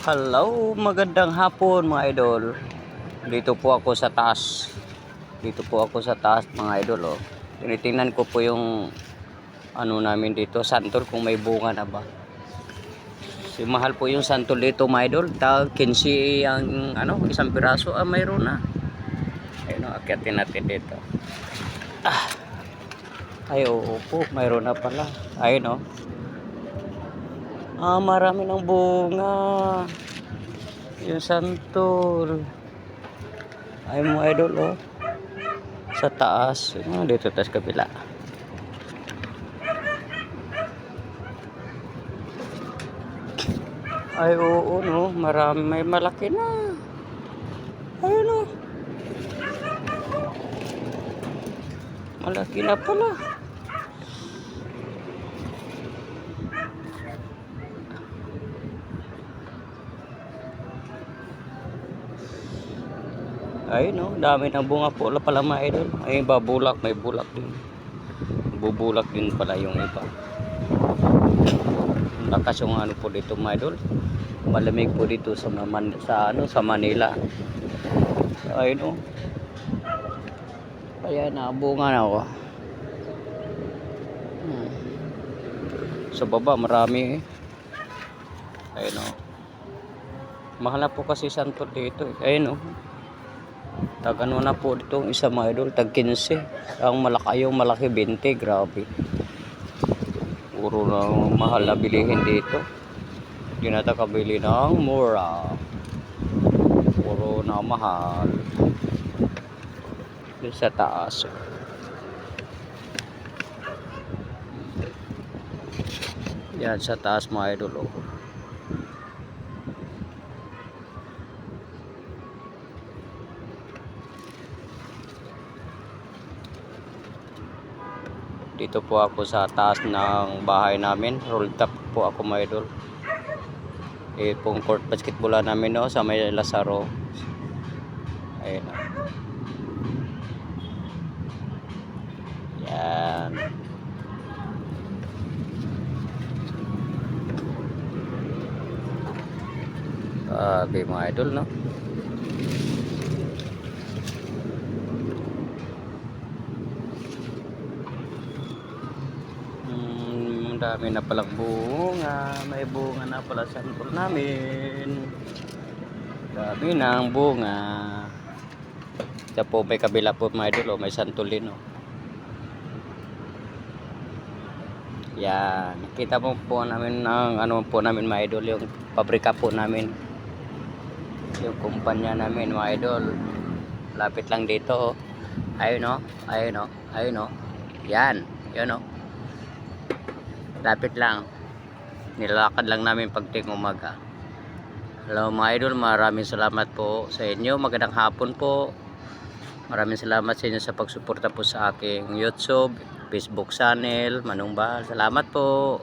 Hello, magandang hapon mga idol. Dito po ako sa taas. Mga idol, oh. Tinitingnan ko po yung ano namin dito, santol kung may bunga na ba. Si mahal po yung santol dito mga idol. Tag 15 ang isang piraso, mayroon na. Ayun, akyatin natin dito. Ay, oo po, mayroon na pala. Ayun, oh. Marami ng bunga. Yung santol. Ay mga idol, oh. Sa taas. Dito taas kabila. Ay oo, no. Marami. May malaki na. Ayun, oh. Malaki na pala. Ay no, dami ng bunga po pala mga idol. Ay babulak, may bulak din. Bubulak din pala yung iba. Lakas yung ano po dito mga idol. Malamig po dito sa Manila. Ay no. Kaya nabunga na ako. Sa baba marami eh. Ayun oh. Mahal na po kasi santol dito eh. Ayun oh. Tag ano na po dito isa mga idol, tag 15. Ang malaki 20, grabe. Puro na mahal na bilihin dito. Hindi na kabili ng mura. Puro na mahal. Dito sa taas. Yan sa taas mga idol oh. Dito po ako sa taas ng bahay namin. Roll top po ako mga idol. Pong court basketball namin no, sa may Lazaro. Ayun. Yan. Mga idol no. Dami na palang bunga. May bunga na pala sa santol namin. Dami ng bunga. Ito po may kabila po mga idol. May santol din. Yan. Kita po namin ang ano po namin mga idol. Yung pabrika po namin. Yung kumpanya namin mga idol. Lapit lang dito. Ayun o. Ayun o. Ayun o. Yan. Yan o. Lapit lang. Nilalakad lang namin pagting umaga. Hello mga idol, maraming salamat po sa inyo. Magandang hapon po. Maraming salamat sa inyo sa pagsuporta po sa aking YouTube, Facebook channel, Manong Bahal. Salamat po.